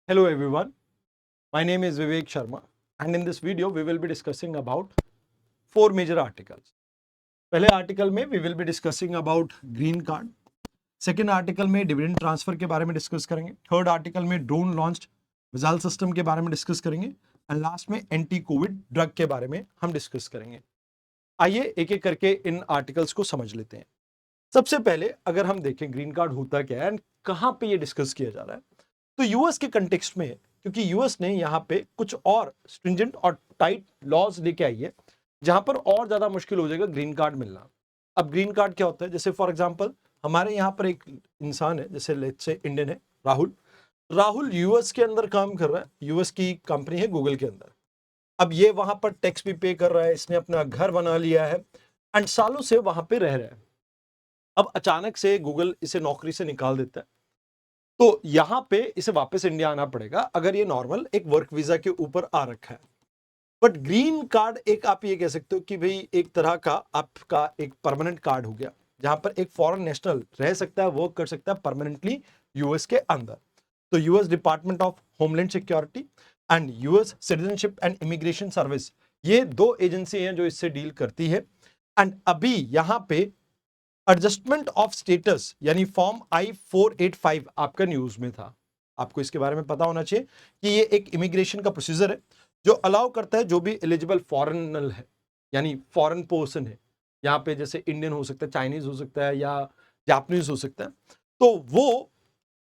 Hello everyone, my name is Vivek Sharma and in this video we will be discussing about four major articles. पहले article में we will be discussing about green card. Second article में dividend transfer के बारे में discuss करेंगे. Third article में drone launched missile system के बारे में डिस्कस करेंगे एंड लास्ट में एंटी कोविड ड्रग के बारे में हम डिस्कस करेंगे. आइए एक एक करके इन आर्टिकल्स को समझ लेते हैं. सबसे पहले अगर हम देखें ग्रीन कार्ड होता क्या है एंड कहां पे ये डिस्कस किया जा रहा है, तो यूएस के कंटेक्स्ट में, क्योंकि यूएस ने यहाँ पे कुछ और स्ट्रिंजेंट और टाइट लॉज लेके आई है जहां पर और ज्यादा मुश्किल हो जाएगा ग्रीन कार्ड मिलना. अब ग्रीन कार्ड क्या होता है, जैसे फॉर एग्जांपल हमारे यहाँ पर एक इंसान है, जैसे लेट्स से इंडियन है राहुल. राहुल यूएस के अंदर काम कर रहा है, यूएस की कंपनी है गूगल के अंदर. अब ये वहां पर टैक्स भी पे कर रहा है, इसने अपना घर बना लिया है एंड सालों से वहां पे रह रहा है. अब अचानक से गूगल इसे नौकरी से निकाल देता है, तो यहां पे इसे वापस इंडिया आना पड़ेगा अगर ये नॉर्मल एक वर्क वीजा के ऊपर आ रखा है. बट ग्रीन कार्ड एक आप ये कह सकते हो कि भाई एक तरह का आपका एक परमानेंट कार्ड हो गया, जहां पर एक फॉरेन नेशनल रह सकता है, वर्क कर सकता है परमानेंटली यूएस के अंदर. तो US department of homeland security and US citizenship and immigration service, ये दो एजेंसी हैं जो इससे डील करती है. एंड अभी यहां पे एडजस्टमेंट ऑफ स्टेटस यानी फॉर्म I-485 आपका न्यूज में था. आपको इसके बारे में पता होना चाहिए कि ये एक इमिग्रेशन का प्रोसीजर है जो अलाउ करता है जो भी एलिजिबल फॉरेनर है, यानी फॉरेन पर्सन है, यहाँ पे जैसे इंडियन हो सकता है, चाइनीज हो सकता है या जापानीज हो सकता है, तो वो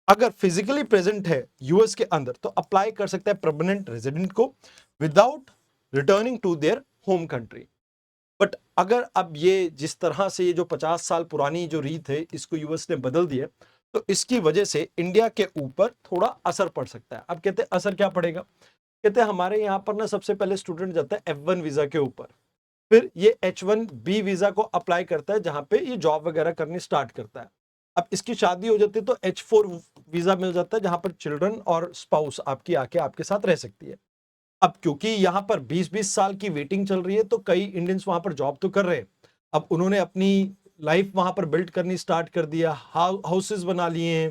अगर फिजिकली प्रेजेंट है यूएस के अंदर तो अप्लाई कर सकता है परमानेंट रेजिडेंट को without returning to their home country. But अगर अब ये जिस तरह से ये जो 50 साल पुरानी जो रीत है इसको यूएस ने बदल दिया, तो इसकी वजह से इंडिया के ऊपर थोड़ा असर पड़ सकता है. अब कहते हैं असर क्या पड़ेगा, कहते हैं हमारे यहाँ पर ना सबसे पहले स्टूडेंट जाता है F1 वीजा के ऊपर, फिर ये H1B वीजा को अप्लाई करता है जहां पे ये जॉब वगैरह करनी स्टार्ट करता है. अब इसकी शादी हो जाती है तो H4 वीजा मिल जाता है जहां पर चिल्ड्रन और स्पाउस आपकी आके आपके साथ रह सकती है. अब क्योंकि यहां पर 20-20 साल की वेटिंग चल रही है तो कई इंडियंस वहां पर जॉब तो कर रहे हैं. अब उन्होंने अपनी लाइफ वहां पर बिल्ड करनी स्टार्ट कर दिया, हाउसेस बना लिए हैं,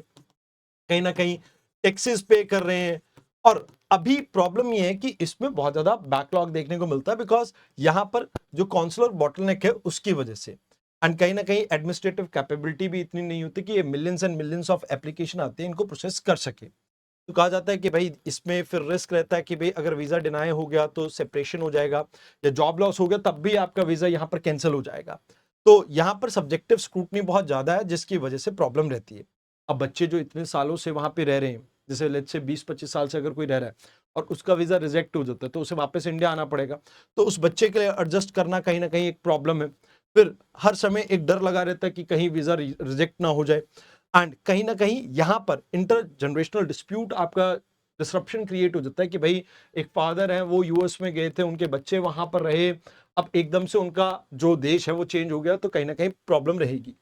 कहीं ना कहीं टैक्सेस पे कर रहे हैं. और अभी प्रॉब्लम ये है कि इसमें बहुत ज्यादा बैकलॉग देखने को मिलता है बिकॉज यहां पर जो कॉन्सुलर बॉटलनेक है उसकी वजह से, एंड कहीं ना कहीं एडमिनिस्ट्रेटिव कैपेबिलिटी भी इतनी नहीं होती कि ये millions and millions of application आते हैं इनको प्रोसेस कर सके. तो कहा जाता है कि भाई इसमें फिर रिस्क रहता है कि भाई अगर वीजा डिनाई हो गया तो सेपरेशन हो जाएगा या जॉब लॉस हो गया तब भी आपका वीजा यहाँ पर कैंसिल हो जाएगा. तो यहाँ पर सब्जेक्टिव स्क्रूटनी बहुत ज्यादा है जिसकी वजह से प्रॉब्लम रहती है. अब बच्चे जो इतने सालों से वहां पे रह रहे हैं, जैसे लेट्स से 20-25 साल से अगर कोई रह रहा है और उसका वीजा रिजेक्ट हो जाता है तो उसे वापस इंडिया आना पड़ेगा. तो उस बच्चे के लिए एडजस्ट करना कहीं ना कहीं एक प्रॉब्लम है. फिर हर समय एक डर लगा रहता है कि कहीं वीजा रिजेक्ट ना हो जाए. एंड कहीं ना कहीं यहां पर इंटर जनरेशनल डिस्प्यूट आपका डिसरप्शन क्रिएट हो जाता है कि भाई एक फादर है वो यूएस में गए थे, उनके बच्चे वहां पर रहे, अब एकदम से उनका जो देश है वो चेंज हो गया तो कहीं ना कहीं प्रॉब्लम रहेगी.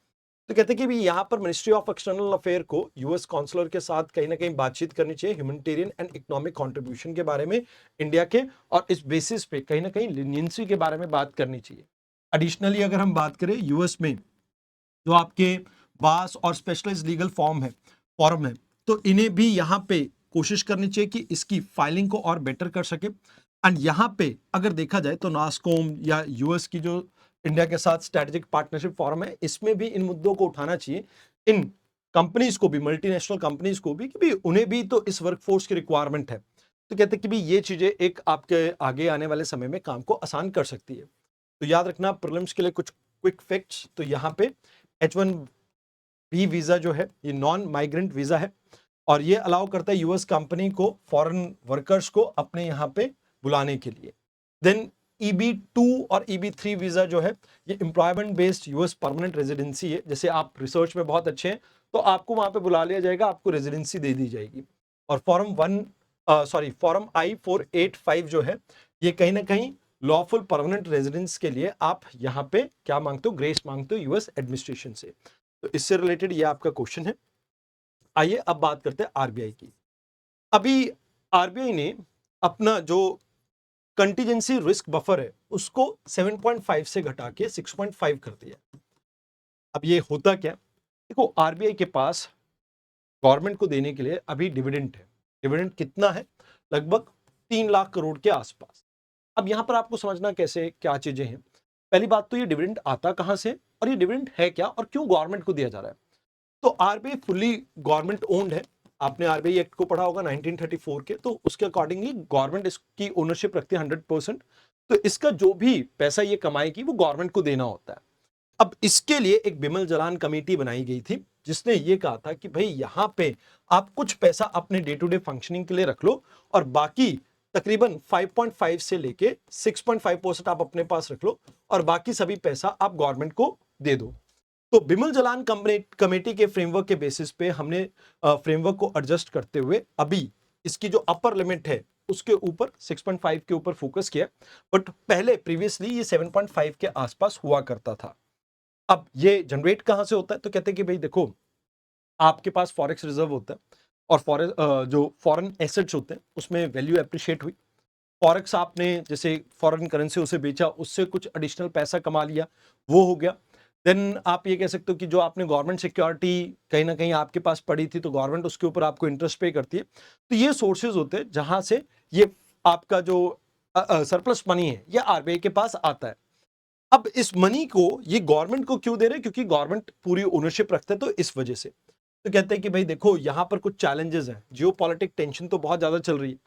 तो कहते हैं कि भी यहाँ पर मिनिस्ट्री ऑफ एक्सटर्नल अफेयर को यूएस काउंसलर के साथ कहीं ना कहीं बातचीत करनी चाहिए ह्यूमैनिटेरियन एंड इकोनॉमिक कंट्रीब्यूशन के बारे में इंडिया के, और इस बेसिस पे कहीं ना कहीं लीनियंसी के बारे में बात करनी चाहिए. एडिशनली अगर हम बात करें यूएस में जो आपके वास और स्पेशलाइज्ड लीगल फॉर्म है, तो इन्हें भी यहाँ पे कोशिश करनी चाहिए कि इसकी फाइलिंग को और बेटर कर सके. एंड यहाँ पे अगर देखा जाए तो नास्कोम या यूएस की जो इंडिया के साथ स्ट्रेटेजिक पार्टनरशिप फॉर्म है, इसमें भी इन मुद्दों को उठाना चाहिए. इन कंपनीज को भी, मल्टीनेशनल कंपनीज को भी, कि भी उन्हें भी तो इस वर्कफोर्स की रिक्वायरमेंट है. तो कहते हैं कि भी ये चीजें एक आपके आगे आने वाले समय में काम को आसान कर सकती है. तो याद रखना प्रीलिम्स के लिए कुछ क्विक फैक्ट्स. तो यहाँ पे H1B वीजा जो है ये नॉन माइग्रेंट वीजा है और ये अलाउ करता है यूएस कंपनी को फॉरेन वर्कर्स को अपने यहाँ पे बुलाने के लिए. देन EB2 और EB3 वीजा जो है ये employment based US permanent residency है. जैसे आप रिसर्च में बहुत अच्छे हैं तो आपको वहां पे बुला लिया जाएगा, आपको रेजिडेंसी दे दी जाएगी. और फॉर्म I-485 जो है ये कहीं ना कहीं लॉफुल परमानेंट रेजिडेंस के लिए आप यहाँ पे क्या मांगते हो, ग्रेस मांगते हो यूएस एडमिनिस्ट्रेशन से. तो इससे रिलेटेड ये आपका क्वेश्चन है. आइए अब बात करते हैं आरबीआई की. अभी आरबीआई ने अपना जो कंटीजेंसी रिस्क बफर है उसको 7.5 से घटा के 6.5 कर दिया. अब ये होता क्या, देखो आरबीआई के पास गवर्नमेंट को देने के लिए अभी डिविडेंड है. डिविडेंड कितना है? लगभग 3 लाख करोड़ के आसपास। अब यहां पर आपको समझना कैसे क्या चीजें हैं। पहली बात तो ये डिविडेंड आता कहां से और ये डिविडेंड है क्या और क्यों गवर्नमेंट को दिया जा रहा है। तो आरबीआई फुल्ली गवर्नमेंट ओन्ड है। आपने आरबीआई एक्ट को पढ़ा होगा 1934 के, तो उसके अकॉर्डिंगली गवर्नमेंट इसकी ओनरशिप रखती है 100%। तो इसका जो भी पैसा ये कमाएगी वो गवर्नमेंट को देना होता है। अब इसके लिए एक बिमल जलान कमेटी बनाई गई थी जिसने ये कहा था कि भाई यहां पे आप कुछ पैसा अपने डे टू डे फंक्शनिंग के लिए रख लो और बाकी तकरीबन 5.5 से लेके 6.5% आप अपने पास रख लो और बाकी सभी पैसा आप गवर्नमेंट को दे दो। तो बिमल जलान कमेटी के फ्रेमवर्क के बेसिस पे हमने फ्रेमवर्क को एडजस्ट करते हुए अभी इसकी जो अपर लिमिट है उसके ऊपर 6.5 के ऊपर फोकस किया। बट पहले प्रीवियसली ये 7.5 के आसपास हुआ करता था। अब ये जनरेट कहां से होता है? तो कहते हैं कि भाई देखो, आपके पास फॉरेक्स रिजर्व होता है और जो फॉरेन एसेट्स होते हैं उसमें वैल्यू एप्रिशिएट हुई। फॉरेक्स आपने जैसे फॉरेन करेंसी उसे बेचा, उससे कुछ एडिशनल पैसा कमा लिया, वो हो गया। देन आप ये कह सकते हो कि जो आपने गवर्नमेंट सिक्योरिटी कहीं ना कहीं आपके पास पड़ी थी तो गवर्नमेंट उसके ऊपर आपको इंटरेस्ट पे करती है। तो ये सोर्सेज होते हैं जहां से ये आपका जो सरप्लस मनी है ये आरबीआई के पास आता है। अब इस मनी को ये गवर्नमेंट को क्यों दे रहे हैं? क्योंकि गवर्नमेंट पूरी ओनरशिप रखता है, तो इस वजह से। तो कहते हैं कि भाई देखो यहां पर कुछ चैलेंजेस हैं, जियोपॉलिटिक टेंशन तो बहुत ज्यादा चल रही है।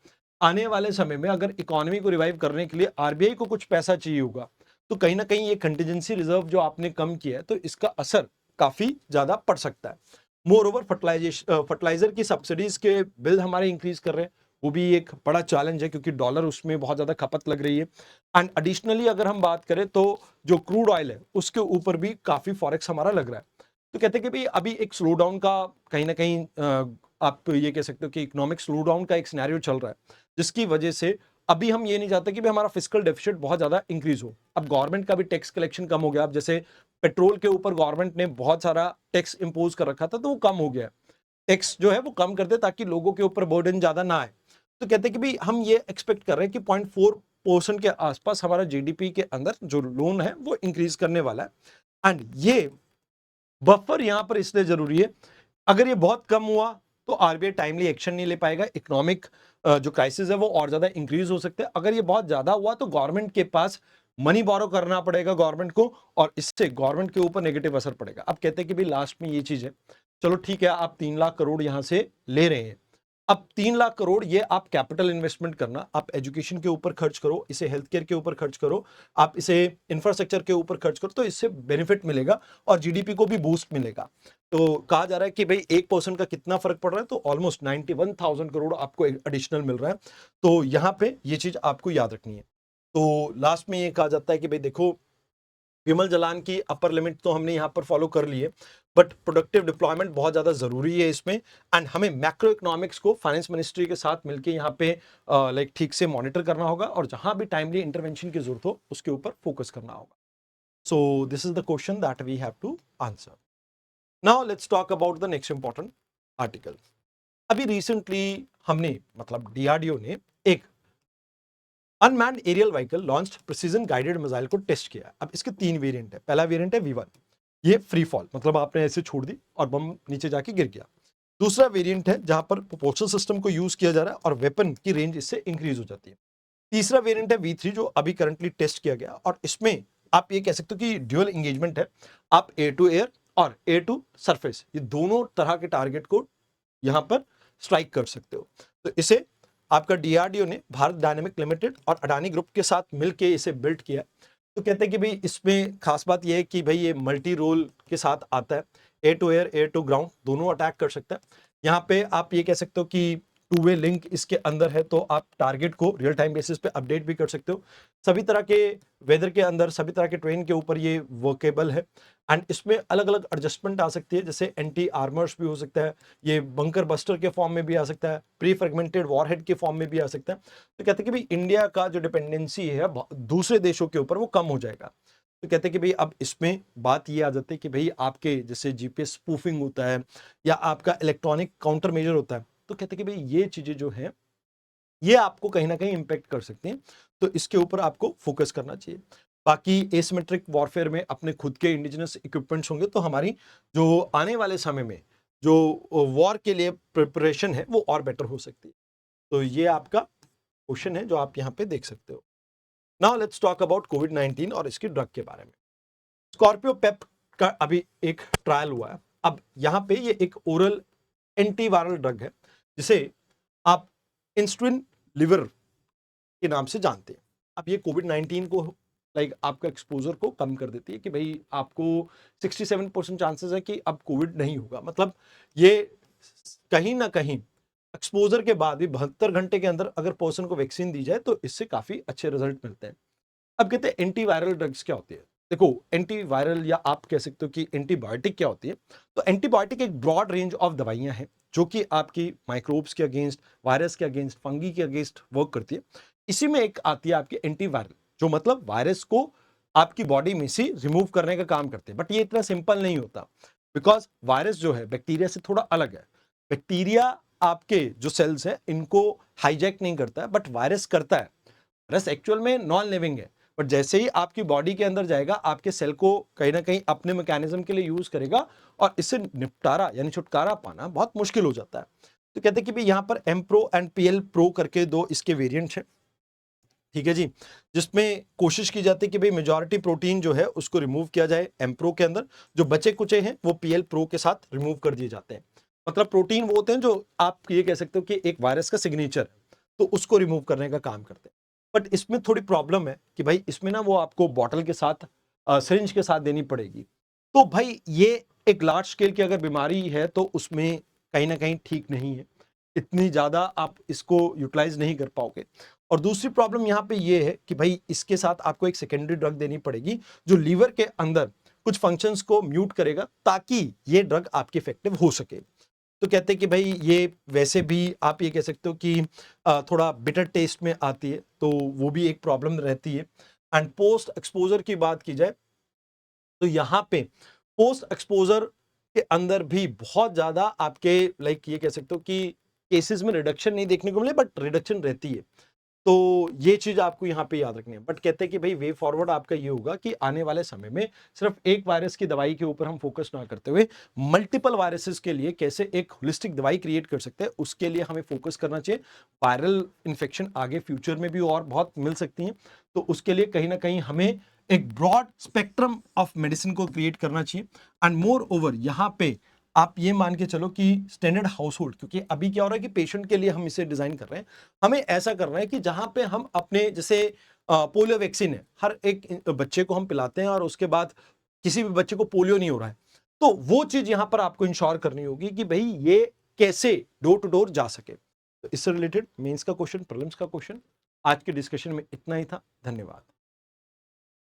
आने वाले समय में अगर इकोनॉमी को रिवाइव करने के लिए आरबीआई को कुछ पैसा चाहिए होगा, तो कहीं ना कहीं ये कंटीजेंसी रिजर्व जो आपने कम किया है तो इसका असर काफी ज्यादा पड़ सकता है। मोर ओवर फर्टिलाइजर की सब्सिडीज के बिल हमारे इंक्रीज कर रहे हैं, वो भी एक बड़ा चैलेंज है क्योंकि डॉलर उसमें बहुत ज्यादा खपत लग रही है। एंड एडिशनली अगर हम बात करें तो जो क्रूड ऑयल है उसके ऊपर भी काफी फॉरेक्स हमारा लग रहा है। तो कहते हैं कि भाई अभी एक स्लो डाउन का कहीं ना कहीं आप ये कह सकते हो कि इकोनॉमिक स्लो डाउन का एक सिनेरियो चल रहा है, जिसकी वजह से अभी हम ये नहीं चाहते कि भाई हमारा फिस्कल डेफिसिट बहुत ज्यादा इंक्रीज हो। अब गवर्नमेंट का भी टैक्स कलेक्शन कम हो गया। अब जैसे पेट्रोल के ऊपर गवर्नमेंट ने बहुत सारा टैक्स इंपोज कर रखा था तो वो कम हो गया। टैक्स जो है वो कम कर दे ताकि लोगों के ऊपर बर्डन ज्यादा ना आए। तो कहते हैं कि भाई हम ये एक्सपेक्ट कर रहे हैं कि 0.4% के आसपास हमारा जीडीपी के अंदर जो लोन है वो इंक्रीज करने वाला है। एंड ये बफर यहां पर इसलिए जरूरी है, अगर ये बहुत कम हुआ तो आरबीआई टाइमली एक्शन नहीं ले पाएगा, इकोनॉमिक जो क्राइसिस है वो और ज्यादा इंक्रीज हो सकते हैं। अगर ये बहुत ज्यादा हुआ तो गवर्नमेंट के पास मनी बोरो करना पड़ेगा गवर्नमेंट को और इससे गवर्नमेंट के ऊपर नेगेटिव असर पड़ेगा। अब कहते हैं कि भाई लास्ट में ये चीज है, चलो ठीक है आप 3 लाख करोड़ यहां से ले रहे हैं। अब 3 लाख करोड़ ये आप कैपिटल इन्वेस्टमेंट करना, आप एजुकेशन के ऊपर खर्च करो, इसे हेल्थ केयर के ऊपर खर्च करो, आप इसे इंफ्रास्ट्रक्चर के ऊपर खर्च करो, तो इससे बेनिफिट मिलेगा और जीडीपी को भी बूस्ट मिलेगा। तो कहा जा रहा है कि भाई 1% का कितना फर्क पड़ रहा है, तो ऑलमोस्ट 91,000 करोड़ आपको एडिशनल मिल रहा है। तो यहां पे ये चीज आपको याद रखनी है। तो लास्ट में ये कहा जाता है कि भाई देखो, विमल जलान की अपर लिमिट तो हमने यहाँ पर फॉलो कर ली है, बट प्रोडक्टिव डिप्लॉयमेंट बहुत ज्यादा जरूरी है इसमें। एंड हमें मैक्रो इकोनॉमिक्स को फाइनेंस मिनिस्ट्री के साथ मिलकर यहाँ पे लाइक ठीक से मॉनिटर करना होगा और जहां भी टाइमली इंटरवेंशन की जरूरत हो उसके ऊपर फोकस करना होगा। So this is the question that we have to answer. Now let's talk about the next important article. अभी रिसेंटली हमने मतलब डीआरडीओ ने एक unmanned aerial vehicle launched precision guided missile को टेस्ट किया। अब इसके 3 वेरिएंट है। पहला वेरिएंट है V1, ये फ्री फॉल, मतलब आपने ऐसे छोड़ दी और बम नीचे जाके गिर गया। दूसरा वेरिएंट है जहां पर प्रोपोल्शन सिस्टम को यूज किया जा रहा है और वेपन की रेंज इससे इंक्रीज हो जाती है। तीसरा वेरिएंट है V3 जो अभी करंटली टेस्ट किया गया और इसमें आप ये कह सकते हो कि ड्यूअल एंगेजमेंट है। आप एयर टू एयर और एयर टू सरफेस ये दोनों तरह के टारगेट को यहां पर स्ट्राइक कर सकते हो। तो इसे आपका डीआरडीओ ने भारत डायनेमिक लिमिटेड और अडानी ग्रुप के साथ मिलके इसे बिल्ड किया। तो कहते हैं कि भाई इसमें खास बात यह है कि भाई ये मल्टी रोल के साथ आता है, air to air air to ground दोनों अटैक कर सकता है। यहाँ पे आप ये कह सकते हो कि टू वे लिंक इसके अंदर है, तो आप टारगेट को रियल टाइम बेसिस पे अपडेट भी कर सकते हो। सभी तरह के वेदर के अंदर सभी तरह के ट्रेन के ऊपर ये वर्केबल है। एंड इसमें अलग अलग एडजस्टमेंट आ सकती है, जैसे एंटी आर्मर्स भी हो सकता है, ये बंकर बस्टर के फॉर्म में भी आ सकता है, प्री फ्रेगमेंटेड वॉरहेड के फॉर्म में भी आ सकता है। तो कहते हैं कि भाई इंडिया का जो डिपेंडेंसी है दूसरे देशों के ऊपर वो कम हो जाएगा। तो कहते हैं कि भाई अब इसमें बात ये आ जाती है कि भाई आपके जैसे जीपीएस स्पूफिंग होता है या आपका इलेक्ट्रॉनिक काउंटर मेजर होता है, तो कहते हैं कि भाई ये चीजें जो है ये आपको कहीं ना कहीं इंपैक्ट कर सकती हैं, तो इसके ऊपर आपको फोकस करना चाहिए। बाकी एसिमेट्रिक वॉरफेयर में अपने खुद के इंडिजिनस इक्विपमेंट्स होंगे तो हमारी जो आने वाले समय में जो वॉर के लिए प्रिपरेशन है वो और बेटर हो सकती है। तो ये आपका क्वेश्चन है जो आप यहाँ पे देख सकते हो। नाउ लेट्स टॉक अबाउट कोविड-19 और इसकी ड्रग के बारे में। स्कॉर्पियो पेप का अभी एक ट्रायल हुआ है। अब यहाँ पे ये एक ओरल एंटीवायरल ड्रग है जिसे आप इंस्ट्रिन लिवर के नाम से जानते हैं। अब ये कोविड-19 को आपका एक्सपोजर को कम कर देती है कि भाई आपको 67% चांसेस है कि अब कोविड नहीं होगा। मतलब ये कहीं ना कहीं एक्सपोजर के बाद भी 72 घंटे के अंदर अगर पर्सन को वैक्सीन दी जाए तो इससे काफी अच्छे रिजल्ट मिलते हैं। अब कहते हैं एंटीवायरल ड्रग्स क्या होती है। देखो, एंटीवायरल या आप कह सकते हो कि एंटीबायोटिक क्या होती है। तो एंटीबायोटिक एक ब्रॉड रेंज ऑफ दवाइयां हैं जो कि आपकी माइक्रोब्स के अगेंस्ट, वायरस के अगेंस्ट, फंगी के अगेंस्ट वर्क करती है। इसी में एक आती है आपकी एंटीवायरल, जो मतलब वायरस को आपकी बॉडी में से रिमूव करने का काम करते हैं। बट ये इतना सिंपल नहीं होता, बिकॉज वायरस जो है बैक्टीरिया से थोड़ा अलग है। बैक्टीरिया आपके जो सेल्स है इनको हाईजैक नहीं करता है, बट वायरस करता है। वायरस एक्चुअल में नॉन लिविंग है, बट जैसे ही आपकी बॉडी के अंदर जाएगा आपके सेल को कहीं ना कहीं अपने मैकेनिज्म के लिए यूज करेगा और इससे निपटारा यानी छुटकारा पाना बहुत मुश्किल हो जाता है। तो कहते हैं कि भाई यहाँ पर M pro and PL pro करके दो इसके वेरिएंट्स हैं, ठीक है जी, जिसमें कोशिश की जाती है कि भाई मेजॉरिटी प्रोटीन जो है उसको रिमूव किया जाए एम प्रो के अंदर, जो बचे कुचे हैं वो पीएल प्रो के साथ रिमूव कर दिए जाते हैं। मतलब प्रोटीन वो होते हैं जो आप ये कह सकते हो कि एक वायरस का सिग्नेचर है, तो उसको रिमूव करने का काम करते हैं। बट इसमें थोड़ी प्रॉब्लम है कि भाई इसमें ना वो आपको बॉटल के साथ सिरिंज के साथ देनी पड़ेगी। तो भाई ये एक लार्ज स्केल की अगर बीमारी है तो उसमें कहीं ना कहीं ठीक नहीं है, इतनी ज्यादा आप इसको यूटिलाइज नहीं कर पाओगे। और दूसरी प्रॉब्लम यहाँ पे ये है कि भाई इसके साथ आपको एक सेकेंडरी ड्रग देनी पड़ेगी जो लीवर के अंदर कुछ फंक्शंस को म्यूट करेगा ताकि ये ड्रग आपकी इफेक्टिव हो सके। तो कहते हैं कि भाई ये वैसे भी आप ये कह सकते हो कि थोड़ा बिटर टेस्ट में आती है, तो वो भी एक प्रॉब्लम रहती है। एंड पोस्ट एक्सपोजर की बात की जाए तो यहाँ पे पोस्ट एक्सपोजर के अंदर भी बहुत ज्यादा आपके ये कह सकते हो कि केसेस में रिडक्शन नहीं देखने को मिले, बट रिडक्शन रहती है। तो ये चीज आपको यहाँ पे याद रखनी है। बट कहते हैं कि भाई वे फॉरवर्ड आपका ये होगा कि आने वाले समय में सिर्फ एक वायरस की दवाई के ऊपर हम फोकस ना करते हुए मल्टीपल वायरसेस के लिए कैसे एक होलिस्टिक दवाई क्रिएट कर सकते हैं, उसके लिए हमें फोकस करना चाहिए। वायरल इन्फेक्शन आगे फ्यूचर में भी और बहुत मिल सकती हैं, तो उसके लिए कहीं ना कहीं हमें एक ब्रॉड स्पेक्ट्रम ऑफ मेडिसिन को क्रिएट करना चाहिए। एंड मोर ओवर यहाँ पे आप ये मान के चलो कि स्टैंडर्ड हाउस होल्ड, क्योंकि अभी क्या हो रहा है कि पेशेंट के लिए हम इसे डिजाइन कर रहे हैं, हमें ऐसा करना है कि जहां पे हम अपने जैसे पोलियो वैक्सीन है, हर एक बच्चे को हम पिलाते हैं और उसके बाद किसी भी बच्चे को पोलियो नहीं हो रहा है, तो वो चीज यहां पर आपको इंश्योर करनी होगी कि भाई ये कैसे डोर टू डोर जा सके। तो इससे रिलेटेड मेंस का क्वेश्चन, प्रीलिम्स का क्वेश्चन आज के डिस्कशन में इतना ही था। धन्यवाद।